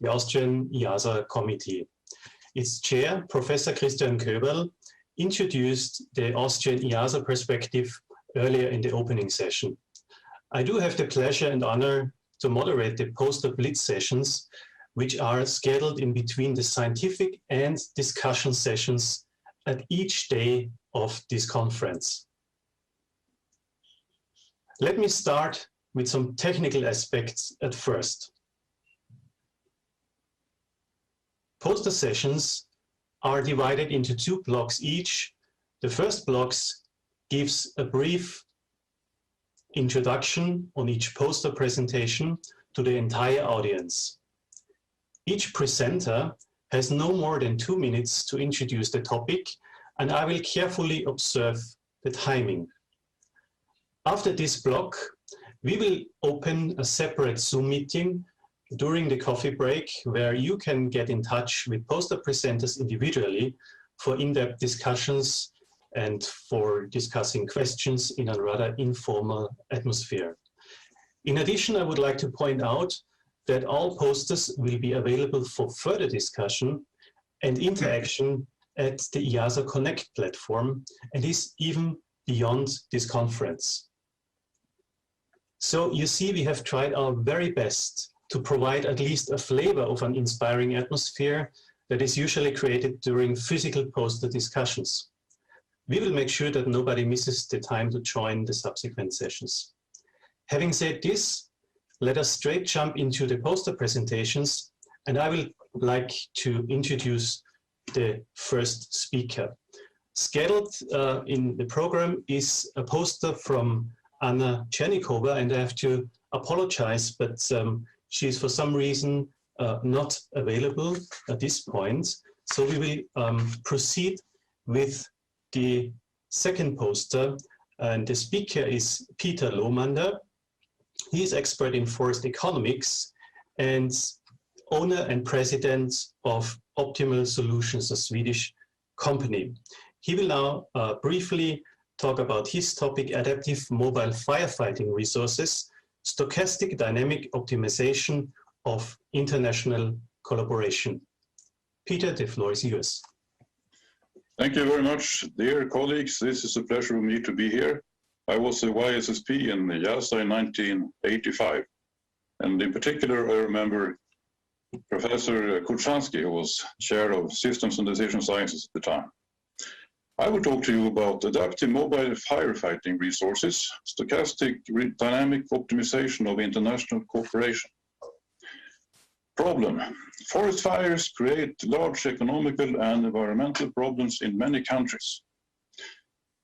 the Austrian IIASA committee. Its chair, Professor Christian Köberl, introduced the Austrian IIASA perspective earlier in the opening session. I do have the pleasure and honor to moderate the Poster Blitz sessions, which are scheduled in between the scientific and discussion sessions at each day of this conference. Let me start with some technical aspects at first. Poster sessions are divided into 2 blocks each. The first block gives a brief introduction on each poster presentation to the entire audience. Each presenter has no more than 2 minutes to introduce the topic, and I will carefully observe the timing. After this block, we will open a separate Zoom meeting during the coffee break, where you can get in touch with poster presenters individually for in-depth discussions and for discussing questions in a rather informal atmosphere. In addition, I would like to point out that all posters will be available for further discussion and interaction at the IIASA Connect platform, and is even beyond this conference. So you see, we have tried our very best to provide at least a flavor of an inspiring atmosphere that is usually created during physical poster discussions. We will make sure that nobody misses the time to join the subsequent sessions. Having said this, let us straight jump into the poster presentations, and I will like to introduce the first speaker. Scheduled in the program is a poster from Anna Chernikova, and I have to apologize, but she is for some reason not available at this point. So we will proceed with the second poster, and the speaker is Peter Lomander. He is expert in forest economics and owner and president of Optimal Solutions, a Swedish company. He will now briefly talk about his topic, adaptive mobile firefighting resources, stochastic dynamic optimization of international collaboration. Peter, the floor is yours. Thank you very much, dear colleagues. This is a pleasure for me to be here. I was a YSSP in IIASA in 1985. And in particular, I remember Professor Kurczansky, who was chair of Systems and Decision Sciences at the time. I will talk to you about adaptive mobile firefighting resources, stochastic dynamic optimization of international cooperation. Problem: forest fires create large economical and environmental problems in many countries.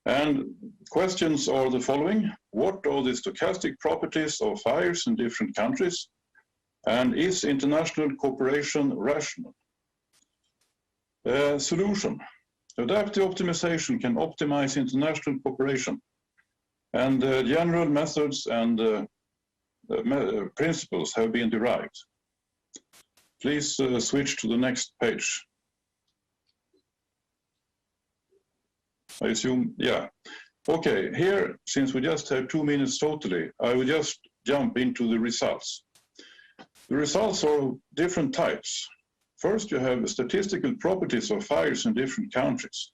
And questions are the following: what are the stochastic properties of fires in different countries? And is international cooperation rational? Solution: adaptive optimization can optimize international cooperation, and general methods and principles have been derived. Please switch to the next page. I assume, yeah. Okay, here, since we just have 2 minutes totally, I will just jump into the results. The results are of different types. First, you have the statistical properties of fires in different countries.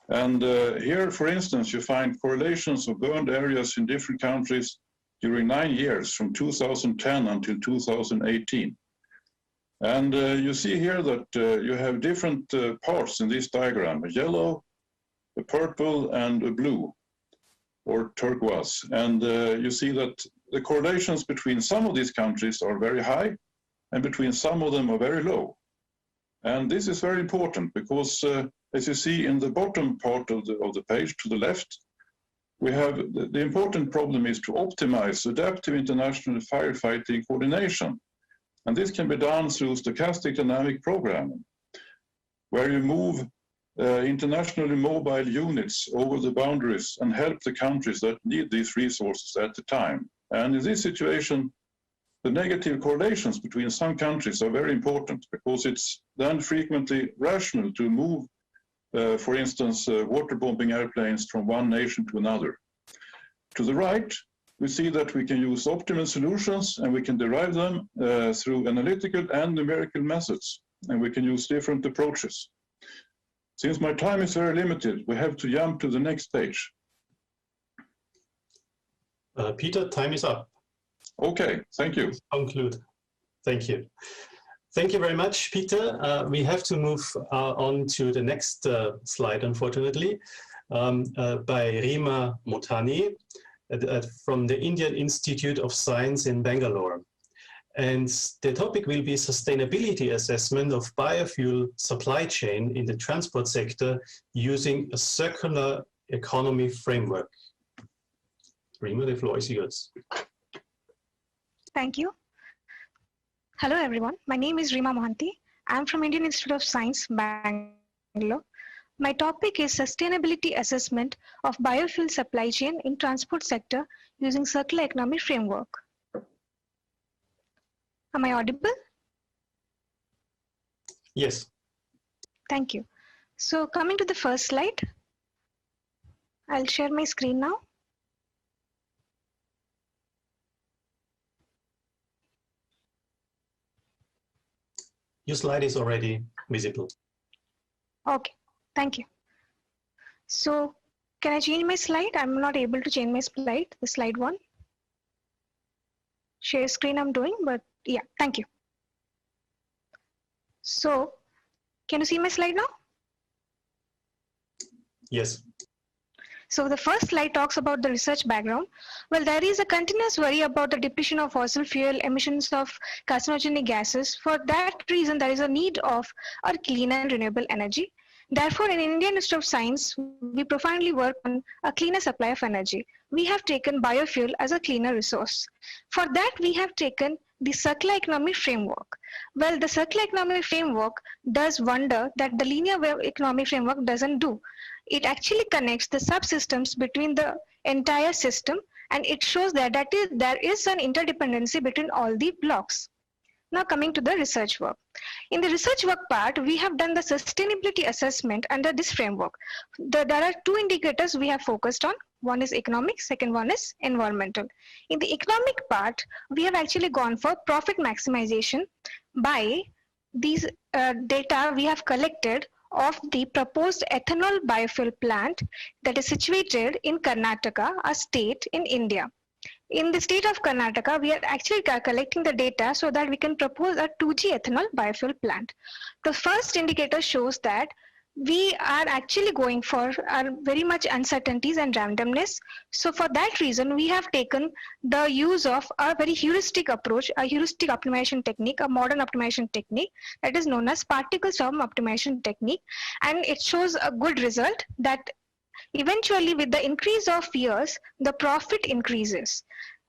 And here, for instance, you find correlations of burned areas in different countries during 9 years, from 2010 until 2018. And you see here that you have different parts in this diagram: a yellow, a purple, and a blue, or turquoise. And you see that the correlations between some of these countries are very high, and between some of them are very low. And this is very important because, as you see in the bottom part of the page to the left, we have the important problem is to optimize adaptive international firefighting coordination. And this can be done through stochastic dynamic programming, where you move internationally mobile units over the boundaries and help the countries that need these resources at the time. And in this situation, the negative correlations between some countries are very important, because it's then frequently rational to move, for instance, waterbombing airplanes from one nation to another. To the right, we see that we can use optimal solutions and we can derive them through analytical and numerical methods, and we can use different approaches. Since my time is very limited, we have to jump to the next page. Peter, time is up. Okay, thank you. Conclude. Thank you. Thank you very much, Peter. We have to move on to the next slide, unfortunately, by Rima Motani from the Indian Institute of Science in Bangalore. And the topic will be sustainability assessment of biofuel supply chain in the transport sector using a circular economy framework. Rima, the floor is yours. Thank you. Hello, everyone. My name is Rima Mohanty. I'm from Indian Institute of Science, Bangalore. My topic is sustainability assessment of biofuel supply chain in transport sector using circular economy framework. Am I audible? Yes. Thank you. So coming to the first slide, I'll share my screen now. Your slide is already visible. Okay, thank you. So can I change my slide? I'm not able to change my slide, the slide one. Share screen I'm doing, but yeah, thank you. So can you see my slide now? Yes. So the first slide talks about the research background. Well, there is a continuous worry about the depletion of fossil fuel, emissions of carcinogenic gases. For that reason, there is a need of a clean and renewable energy. Therefore, in Indian Institute of Science, we profoundly work on a cleaner supply of energy. We have taken biofuel as a cleaner resource. For that, we have taken the circular economy framework. Well, the circular economy framework does wonder that the linear economy framework doesn't do. It actually connects the subsystems between the entire system, and it shows that there is an interdependency between all the blocks. Now coming to the research work. In the research work part, we have done the sustainability assessment under this framework. There are two indicators we have focused on. One is economic, second one is environmental. In the economic part, we have actually gone for profit maximization by these data we have collected of the proposed ethanol biofuel plant that is situated in Karnataka, a state in India. In the state of Karnataka, we are actually collecting the data so that we can propose a 2G ethanol biofuel plant. The first indicator shows that we are actually going for very much uncertainties and randomness. So for that reason, we have taken the use of a very heuristic approach, a heuristic optimization technique, a modern optimization technique that is known as particle storm optimization technique. And it shows a good result that eventually with the increase of years, the profit increases.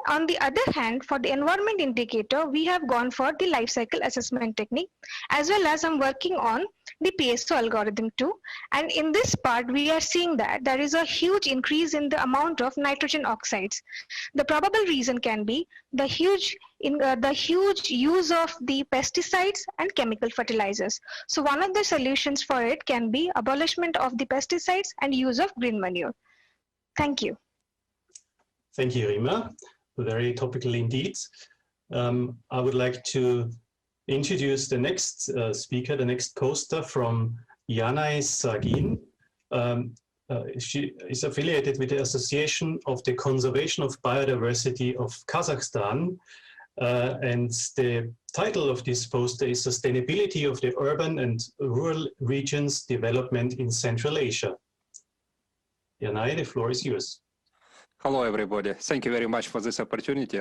On the other hand, for the environment indicator, we have gone for the life cycle assessment technique, as well as I'm working on the PSO algorithm too. And in this part, we are seeing that there is a huge increase in the amount of nitrogen oxides. The probable reason can be the huge use of the pesticides and chemical fertilizers. So one of the solutions for it can be abolishment of the pesticides and use of green manure. Thank you. Thank you, Rima. Very topical indeed. I would like to introduce the next speaker, the next poster from Yanai Sagin. She is affiliated with the Association of the Conservation of Biodiversity of Kazakhstan. And the title of this poster is Sustainability of the Urban and Rural Regions Development in Central Asia. Yanai, the floor is yours. Hello, everybody. Thank you very much for this opportunity.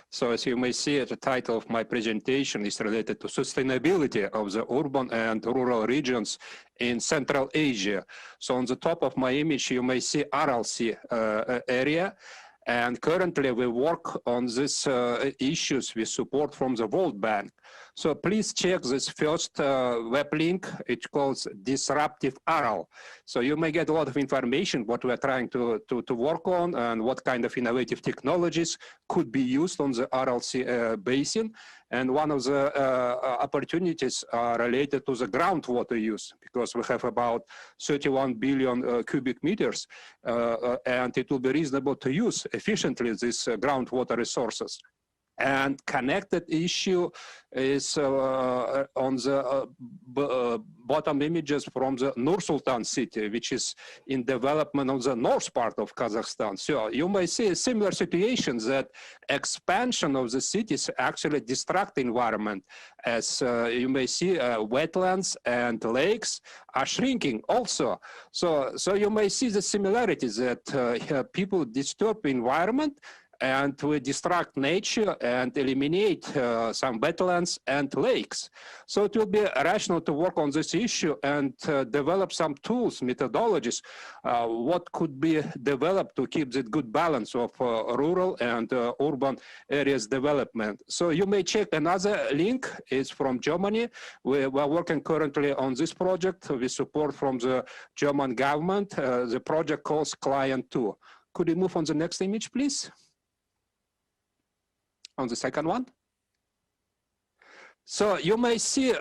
So as you may see, the title of my presentation is related to sustainability of the urban and rural regions in Central Asia. So on the top of my image, you may see Aral Sea area. And currently we work on these issues with support from the World Bank. So please check this first web link. It calls Disruptive Aral. So you may get a lot of information what we're trying to work on and what kind of innovative technologies could be used on the Aral Sea basin. And one of the opportunities are related to the groundwater use, because we have about 31 billion cubic meters, and it will be reasonable to use efficiently these groundwater resources. And connected issue is on the bottom images from the Nur-Sultan city, which is in development on the north part of Kazakhstan. So you may see a similar situation, that expansion of the cities actually distract the environment. As you may see, wetlands and lakes are shrinking also. So you may see the similarities that people disturb the environment, and we distract nature and eliminate some wetlands and lakes. So it will be rational to work on this issue and develop some tools, methodologies, what could be developed to keep the good balance of rural and urban areas development. So you may check another link, is from Germany. We are working currently on this project with support from the German government. The project calls Client 2. Could you move on the next image, please? On the second one. So you may see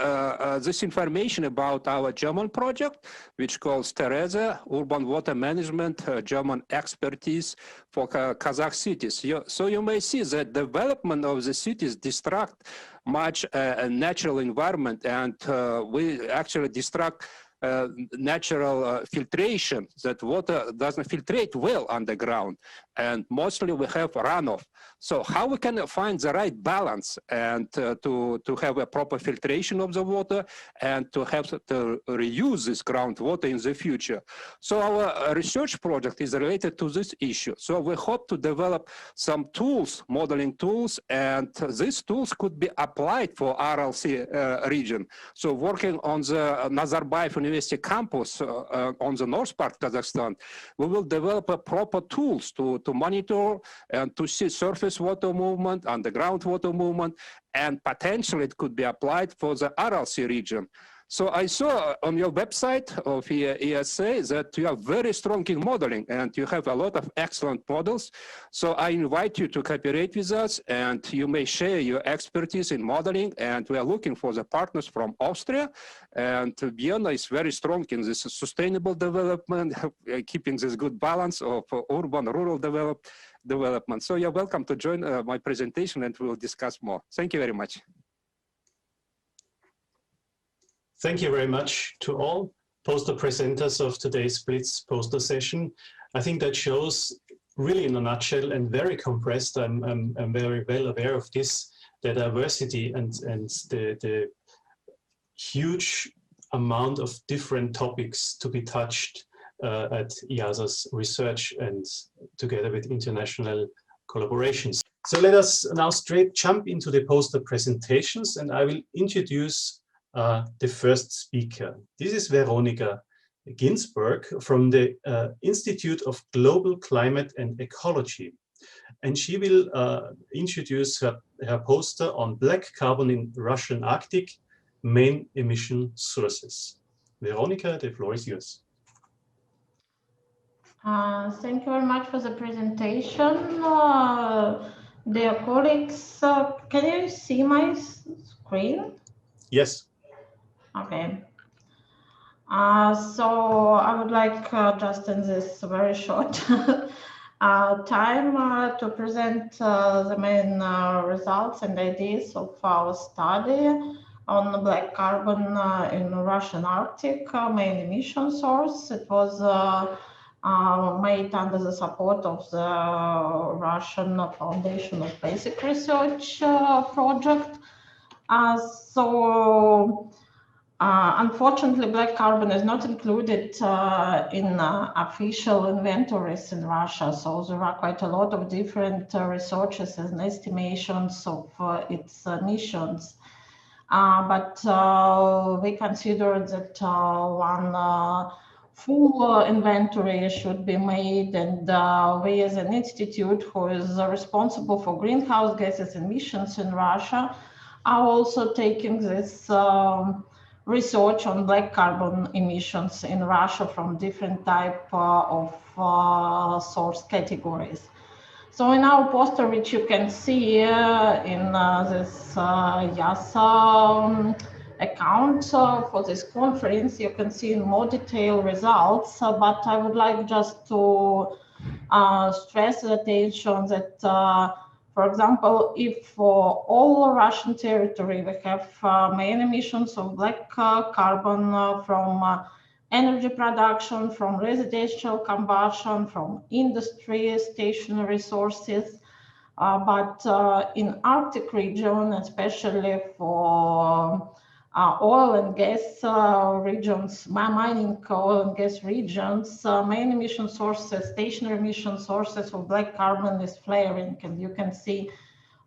this information about our German project, which calls Tereza, Urban Water Management, German expertise for Kazakh cities. So you may see that development of the cities distract much natural environment, and we actually distract natural filtration, that water doesn't filtrate well underground, and mostly we have runoff. So how we can find the right balance and to have a proper filtration of the water and to have to reuse this groundwater in the future. So our research project is related to this issue. So we hope to develop some tools, modeling tools, and these tools could be applied for RLC region. So working on the Nazarbayev University campus on the north part of Kazakhstan, we will develop a proper tools to monitor and to see surface water movement, underground water movement, and potentially it could be applied for the RLC region. So I saw on your website of IIASA that you are very strong in modeling and you have a lot of excellent models. So I invite you to cooperate with us, and you may share your expertise in modeling, and we are looking for the partners from Austria. And Vienna is very strong in this sustainable development, keeping this good balance of urban-rural development. So you're welcome to join my presentation, and we'll discuss more. Thank you very much. Thank you very much to all poster presenters of today's Blitz poster session. I think that shows really in a nutshell and very compressed, I'm very well aware of this, the diversity and the huge amount of different topics to be touched at IIASA's research and together with international collaborations. So let us now straight jump into the poster presentations, and I will introduce the first speaker. This is Veronika Ginsberg from the Institute of Global Climate and Ecology. And she will introduce her poster on black carbon in Russian Arctic, main emission sources. Veronika, the floor is yours. Thank you very much for the presentation. Dear colleagues, can you see my screen? Yes. Okay. So I would like just in this very short time to present the main results and ideas of our study on black carbon in Russian Arctic, main emission source. It was made under the support of the Russian Foundation of Basic Research project. Unfortunately, black carbon is not included in official inventories in Russia. So there are quite a lot of different researches and estimations of its emissions. But we consider that one full inventory should be made, and we as an institute who is responsible for greenhouse gases emissions in Russia are also taking this research on black carbon emissions in Russia from different type of source categories. So in our poster, which you can see in this IIASA account for this conference, you can see in more detailed results, but I would like just to stress the attention that, for example, if for all Russian territory we have main emissions of black carbon from energy production, from residential combustion, from industry, stationary sources. But in Arctic region, especially for oil and gas regions, mining oil and gas regions, main emission sources, stationary emission sources of black carbon is flaring. And you can see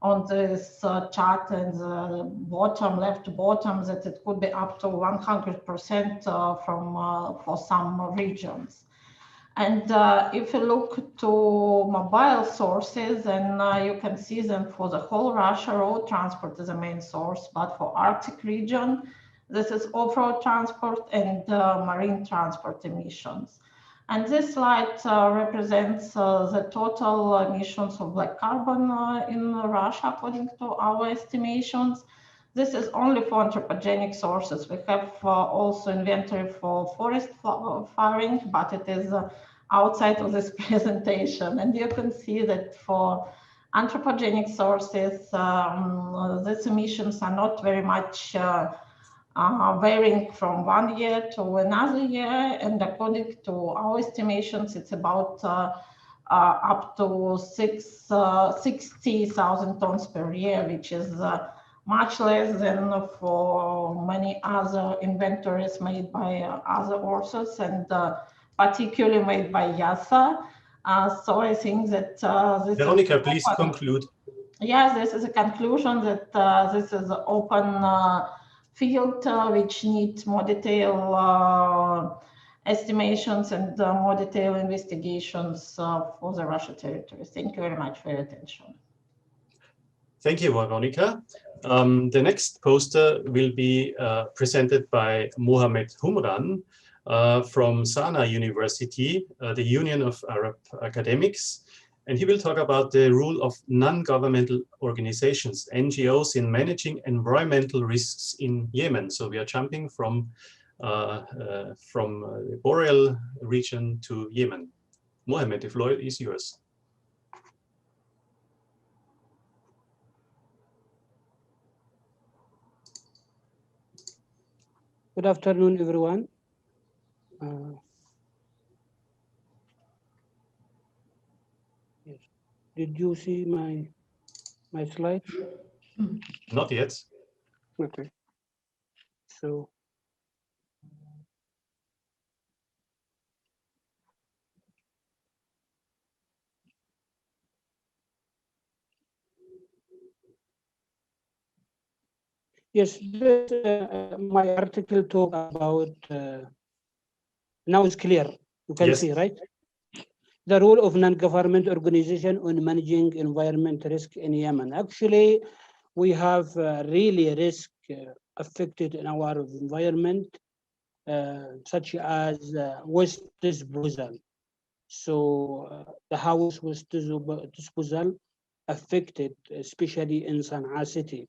on this chart in the bottom, left bottom, that it could be up to 100% for some regions. And if you look to mobile sources, then you can see them for the whole Russia, road transport is the main source, but for Arctic region, this is off-road transport and marine transport emissions. And this slide represents the total emissions of black carbon in Russia, according to our estimations. This is only for anthropogenic sources. We have also inventory for forest firing, but it is outside of this presentation. And you can see that for anthropogenic sources, these emissions are not very much varying from one year to another year. And according to our estimations, it's about up to 60,000 tons per year, which is much less than for many other inventories made by other authors, and particularly made by IIASA. So I think that this Veronica, please conclude. Yes, this is a conclusion that this is an open field which needs more detailed estimations and more detailed investigations for the Russia territory. Thank you very much for your attention. Thank you, Veronica. The next poster will be presented by Mohamed Humran from Sana University, the Union of Arab Academics. And he will talk about the role of non-governmental organizations, NGOs, in managing environmental risks in Yemen. So we are jumping from the Boreal region to Yemen. Mohamed, the floor is yours. Good afternoon, everyone. Yes. Did you see my slide? Not yet. Okay. So yes, this, my article talk about now it's clear. You can see, right? The role of non-government organization on managing environment risk in Yemen. Actually, we have really risk affected in our environment, such as waste disposal. So the house waste disposal affected, especially in Sana'a city.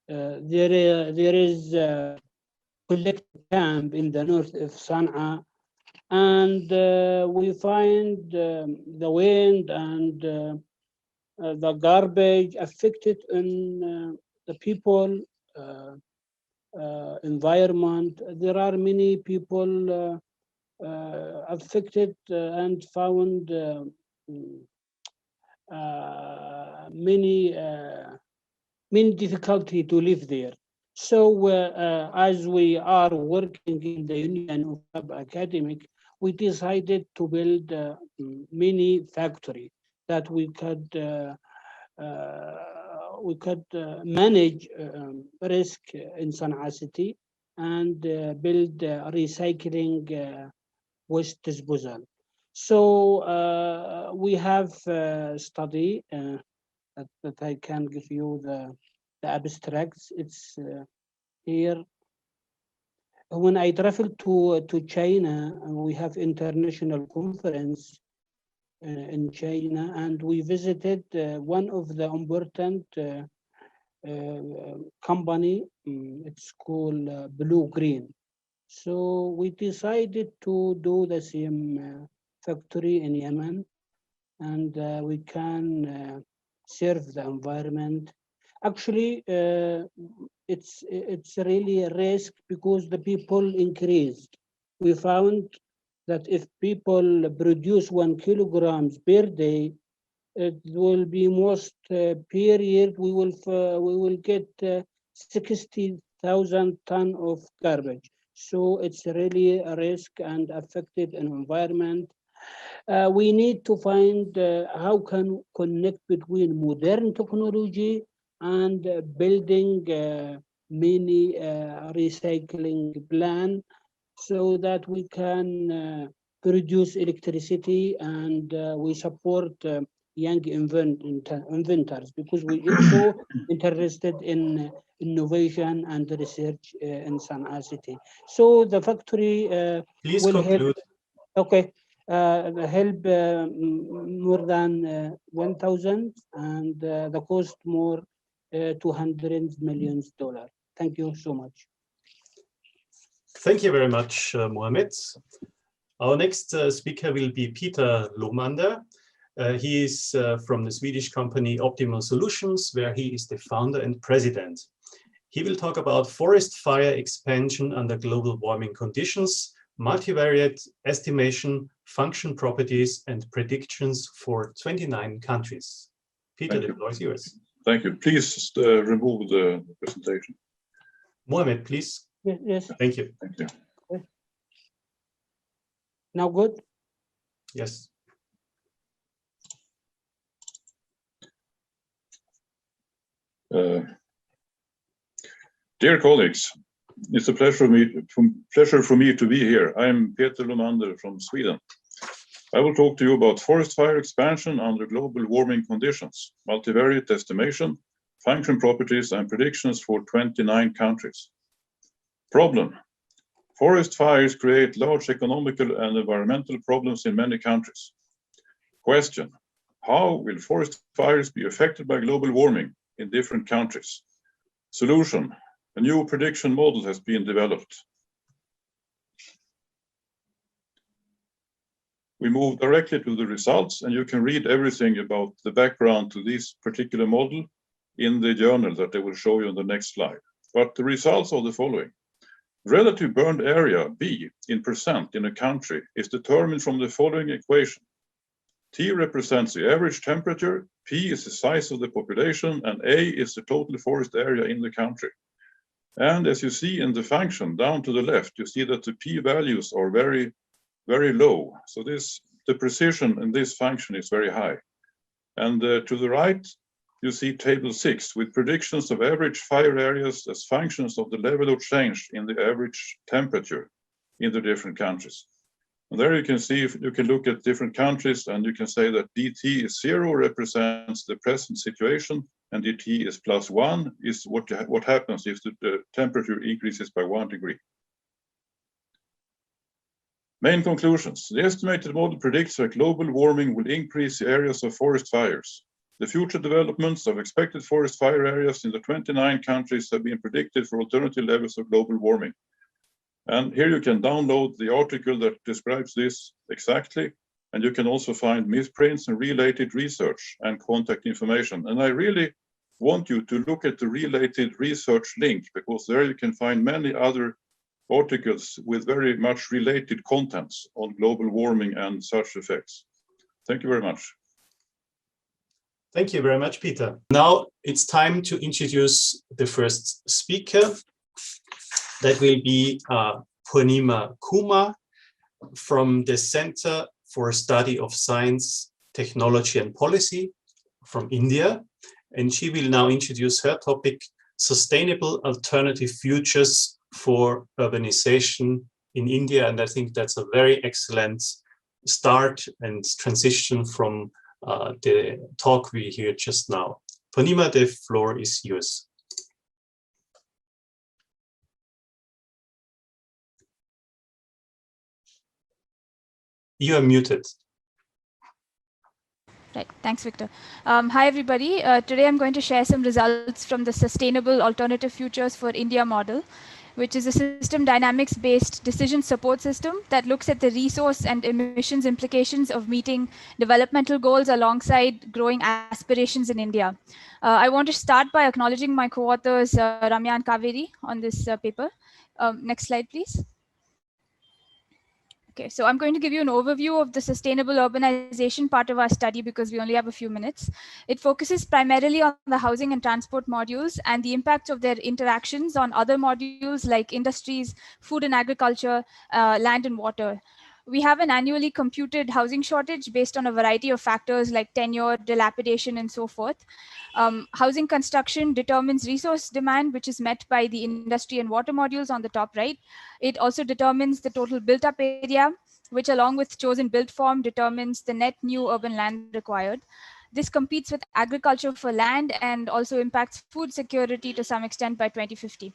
There is a collective camp in the north of Sana'a, and we find the wind and the garbage affected in the people, environment. There are many people affected and found many difficulty to live there. So as we are working in the Union of Arab Academic, we decided to build mini factory that we could manage risk in Sana'a city and build recycling waste disposal. So we have study that I can give you the abstracts. It's here. When I traveled to China, we have international conference in China, and we visited one of the important company. It's called Blue Green. So we decided to do the same factory in Yemen, and we can serve the environment. Actually, it's really a risk because the people increased. We found that if people produce 1 kilograms per day, it will be most period we will get 60,000 ton of garbage. So it's really a risk and affected an environment. We need to find how can connect between modern technology and building many recycling plan so that we can produce electricity, and we support young inventors because we also interested in innovation and research in Sanaa. So the factory Please will conclude. help. Okay. Help more than 1,000, and the cost more $200 million. Thank you so much. Thank you very much, Mohamed. Our next speaker will be Peter Lomander. He is from the Swedish company Optimal Solutions, where he is the founder and president. He will talk about forest fire expansion under global warming conditions, multivariate estimation, function properties, and predictions for 29 countries. Peter, the floor is yours. Thank you. Please remove the presentation. Mohamed, please. Yes. Thank you. Thank you. Now good? Yes. Dear colleagues, it's a pleasure for me to be here. I'm Peter Lomander from Sweden. I will talk to you about forest fire expansion under global warming conditions, multivariate estimation, function properties, and predictions for 29 countries. Problem: forest fires create large economical and environmental problems in many countries. Question: how will forest fires be affected by global warming in different countries? Solution: a new prediction model has been developed. We move directly to the results, and you can read everything about the background to this particular model in the journal that I will show you on the next slide. But the results are the following. Relative burned area, B, in percent in a country is determined from the following equation. T represents the average temperature, P is the size of the population, and A is the total forest area in the country. And as you see in the function down to the left, you see that the P values are very, very low. So the precision in this function is very high. And to the right, you see table 6 with predictions of average fire areas as functions of the level of change in the average temperature in the different countries. And there you can see, if you can look at different countries, and you can say that DT is 0 represents the present situation, and DT is +1 is what happens if the temperature increases by 1 degree. Main conclusions. The estimated model predicts that global warming will increase the areas of forest fires. The future developments of expected forest fire areas in the 29 countries have been predicted for alternative levels of global warming. And here you can download the article that describes this exactly, and you can also find misprints and related research and contact information. And I really want you to look at the related research link, because there you can find many other articles with very much related contents on global warming and such effects. Thank you very much. Thank you very much, Peter. Now it's time to introduce the first speaker. That will be Purnima Kumar from the Center for Study of Science, Technology and Policy from India. And she will now introduce her topic, Sustainable Alternative Futures for Urbanization in India. And I think that's a very excellent start and transition from the talk we heard just now. Purnima, the floor is yours. You are muted. Right. Thanks, Victor. Hi, everybody. Today I'm going to share some results from the Sustainable Alternative Futures for India model, which is a system dynamics-based decision support system that looks at the resource and emissions implications of meeting developmental goals alongside growing aspirations in India. I want to start by acknowledging my co-authors, Ramya and Kaveri, on this paper. Next slide, please. Okay, so I'm going to give you an overview of the sustainable urbanization part of our study because we only have a few minutes. It focuses primarily on the housing and transport modules and the impacts of their interactions on other modules like industries, food and agriculture, land and water. We have an annually computed housing shortage based on a variety of factors like tenure, dilapidation, and so forth. Housing construction determines resource demand, which is met by the industry and water modules on the top right. It also determines the total built up area, which along with chosen built form determines the net new urban land required. This competes with agriculture for land and also impacts food security to some extent by 2050.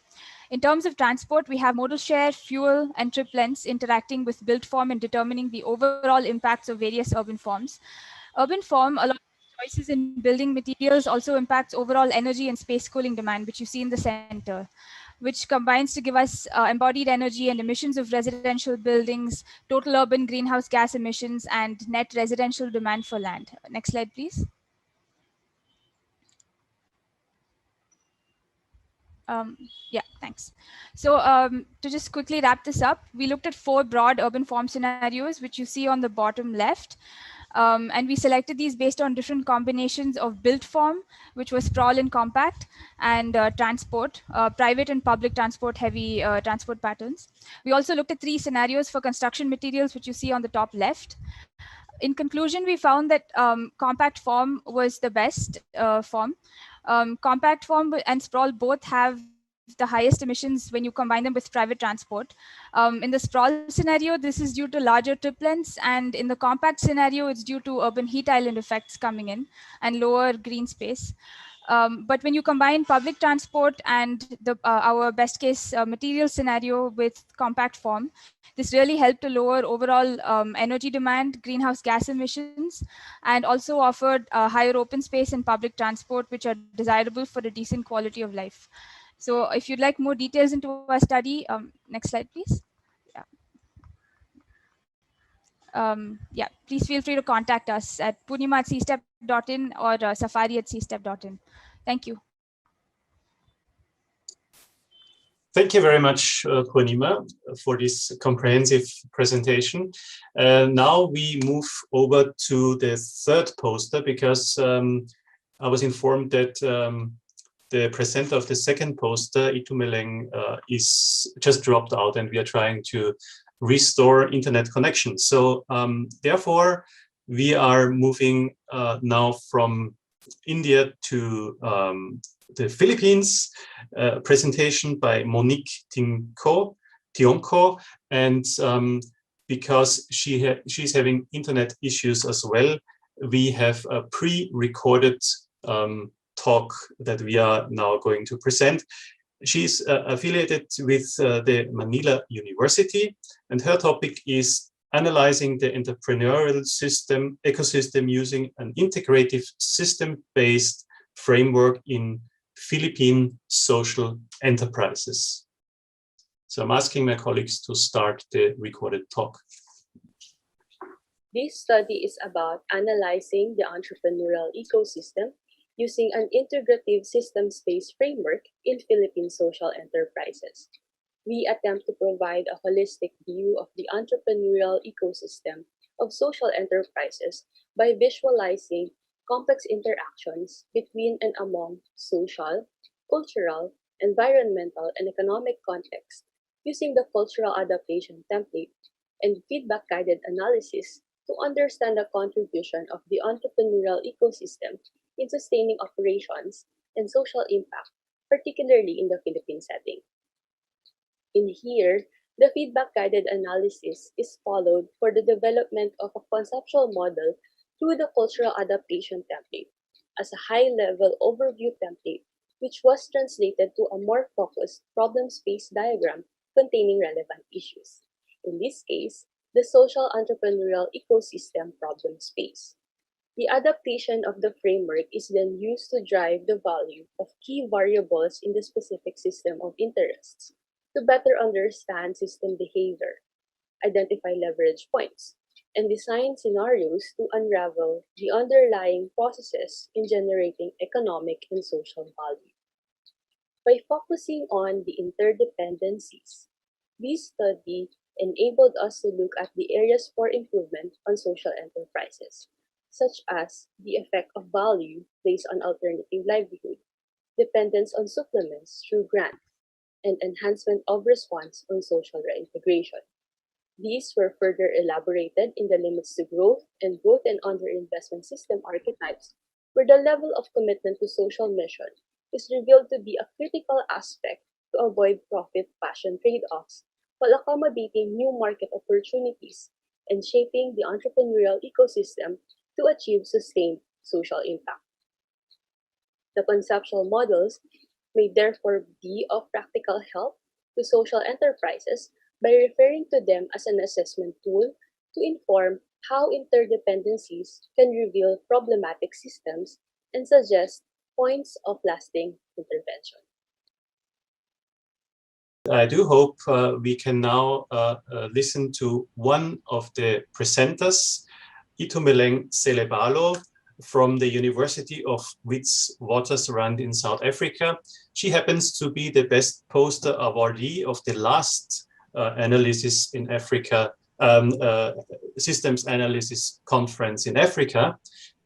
In terms of transport, we have modal share, fuel, and trip lengths interacting with built form and determining the overall impacts of various urban forms. Urban form, along with choices in building materials, also impacts overall energy and space cooling demand, which you see in the center, which combines to give us embodied energy and emissions of residential buildings, total urban greenhouse gas emissions, and net residential demand for land. Next slide, please. Yeah, thanks. So to just quickly wrap this up, we looked at 4 broad urban form scenarios, which you see on the bottom left. And we selected these based on different combinations of built form, which was sprawl and compact, and transport, private and public transport heavy transport patterns. We also looked at 3 scenarios for construction materials, which you see on the top left. In conclusion, we found that compact form was the best form. Compact form and sprawl both have the highest emissions when you combine them with private transport. In the sprawl scenario, this is due to larger trip lengths, and in the compact scenario, it's due to urban heat island effects coming in and lower green space. But when you combine public transport and our best case material scenario with compact form, this really helped to lower overall energy demand, greenhouse gas emissions, and also offered higher open space and public transport, which are desirable for a decent quality of life. So if you'd like more details into our study, next slide, please. Yeah, please feel free to contact us at purnima@cstep.in or safari@cstep.in. Thank you. Thank you very much, Purnima, for this comprehensive presentation. Now we move over to the 3rd poster because I was informed that the presenter of the 2nd poster, Itumeleng, is just dropped out, and we are trying to restore internet connection. So therefore, we are moving now from India to the Philippines, presentation by Monique Tionco, and because she's having internet issues as well, we have a pre-recorded talk that we are now going to present. She's affiliated with the Manila University, and her topic is analyzing the entrepreneurial ecosystem using an integrative system-based framework in Philippine social enterprises. So I'm asking my colleagues to start the recorded talk. This study is about analyzing the entrepreneurial ecosystem using an integrative system-based framework in Philippine social enterprises. We attempt to provide a holistic view of the entrepreneurial ecosystem of social enterprises by visualizing complex interactions between and among social, cultural, environmental, and economic contexts using the cultural adaptation template and feedback-guided analysis to understand the contribution of the entrepreneurial ecosystem in sustaining operations and social impact, particularly in the Philippine setting. In here, the feedback-guided analysis is followed for the development of a conceptual model through the cultural adaptation template as a high-level overview template, which was translated to a more focused problem space diagram containing relevant issues. In this case, the social entrepreneurial ecosystem problem space. The adaptation of the framework is then used to drive the value of key variables in the specific system of interests to better understand system behavior, identify leverage points, and design scenarios to unravel the underlying processes in generating economic and social value. By focusing on the interdependencies, this study enabled us to look at the areas for improvement on social enterprises, such as the effect of value placed on alternative livelihood, dependence on supplements through grants, and enhancement of response on social reintegration. These were further elaborated in the limits to growth and underinvestment system archetypes, where the level of commitment to social mission is revealed to be a critical aspect to avoid profit-passion trade-offs while accommodating new market opportunities and shaping the entrepreneurial ecosystem to achieve sustained social impact. The conceptual models may therefore be of practical help to social enterprises by referring to them as an assessment tool to inform how interdependencies can reveal problematic systems and suggest points of lasting intervention. I do hope we can now listen to one of the presenters, Itumeleng Selebalo, from the University of Witwatersrand in South Africa. She happens to be the best poster awardee of the last analysis in Africa, systems analysis conference in Africa.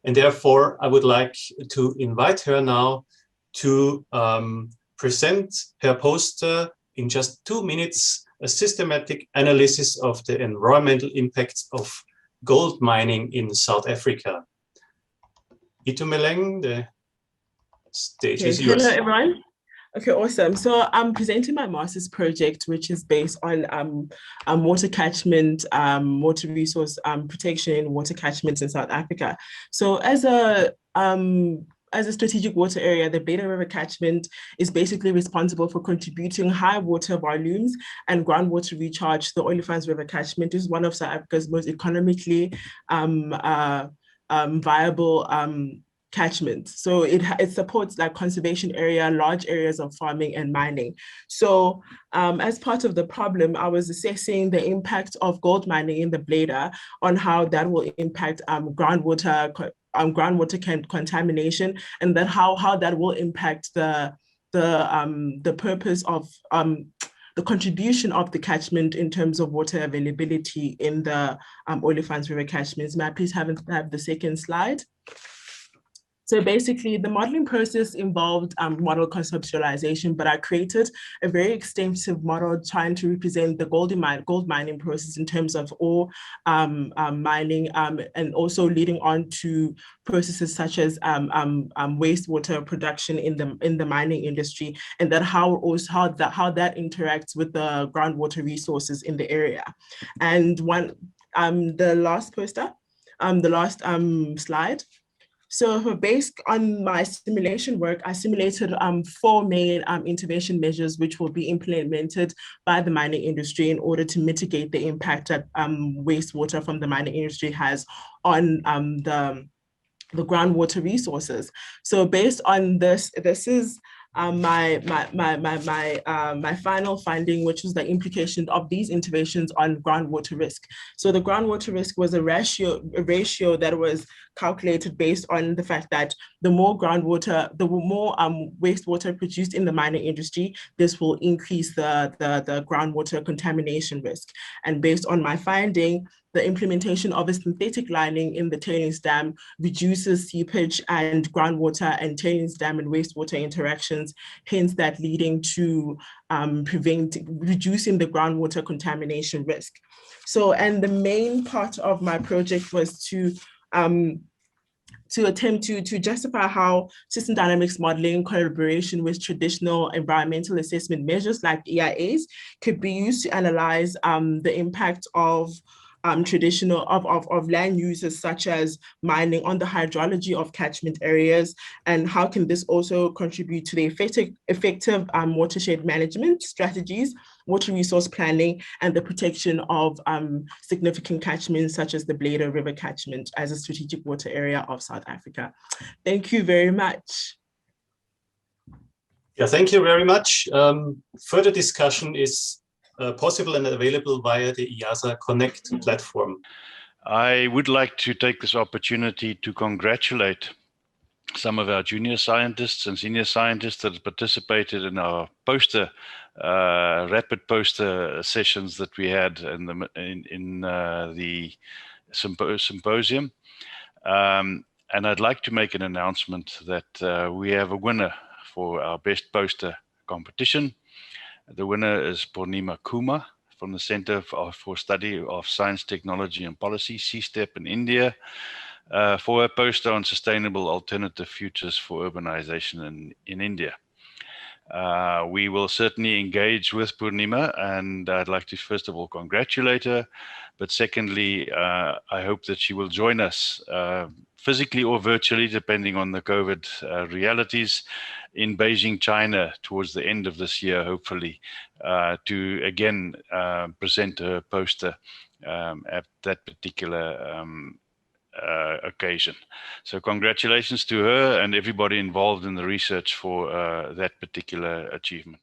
And therefore, I would like to invite her now to present her poster in just 2 minutes, a systematic analysis of the environmental impacts of gold mining in South Africa. Itumeleng, the stage is yours. Hello, everyone. Okay, awesome. So I'm presenting my master's project, which is based on water catchment, water resource protection, water catchments in South Africa. So as a strategic water area, the Beta River catchment is basically responsible for contributing high water volumes and groundwater recharge. The Olifants River catchment is one of South Africa's most economically viable catchment. So it supports like conservation area, large areas of farming and mining. So as part of the problem, I was assessing the impact of gold mining in the Bleda on how that will impact groundwater contamination, and then how that will impact the purpose of the contribution of the catchment in terms of water availability in the Olifants River catchments. May I please have the second slide? So basically, the modeling process involved model conceptualization, but I created a very extensive model trying to represent the gold mining process in terms of ore mining, and also leading on to processes such as wastewater production in the mining industry, and that how that interacts with the groundwater resources in the area. And the last poster, the last slide. So based on my simulation work, I simulated 4 main intervention measures which will be implemented by the mining industry in order to mitigate the impact that wastewater from the mining industry has on the groundwater resources. So based on this is my final finding, which was the implication of these interventions on groundwater risk. So the groundwater risk was a ratio that was calculated based on the fact that the more wastewater produced in the mining industry, this will increase the groundwater contamination risk. And based on my finding, the implementation of a synthetic lining in the tailings dam reduces seepage and groundwater and tailings dam and wastewater interactions, hence that leading to reducing the groundwater contamination risk. So, and the main part of my project was to attempt to justify how system dynamics modeling in collaboration with traditional environmental assessment measures like EIAs could be used to analyze the impact of traditional of land uses such as mining on the hydrology of catchment areas, and how can this also contribute to the effective watershed management strategies, water resource planning, and the protection of significant catchments such as the Blader River catchment as a strategic water area of South Africa. Thank you very much. Yeah, thank you very much. Further discussion is possible and available via the IIASA Connect platform. I would like to take this opportunity to congratulate some of our junior scientists and senior scientists that participated in our poster, rapid poster sessions that we had in the symposium. And I'd like to make an announcement that we have a winner for our best poster competition. The winner is Purnima Kumar from the Center for Study of Science, Technology and Policy, CSTEP in India, for a poster on sustainable alternative futures for urbanization in India. We will certainly engage with Purnima, and I'd like to first of all congratulate her, but secondly, I hope that she will join us physically or virtually, depending on the COVID realities, in Beijing, China, towards the end of this year, hopefully, to again present her poster at that particular occasion. So congratulations to her and everybody involved in the research for that particular achievement.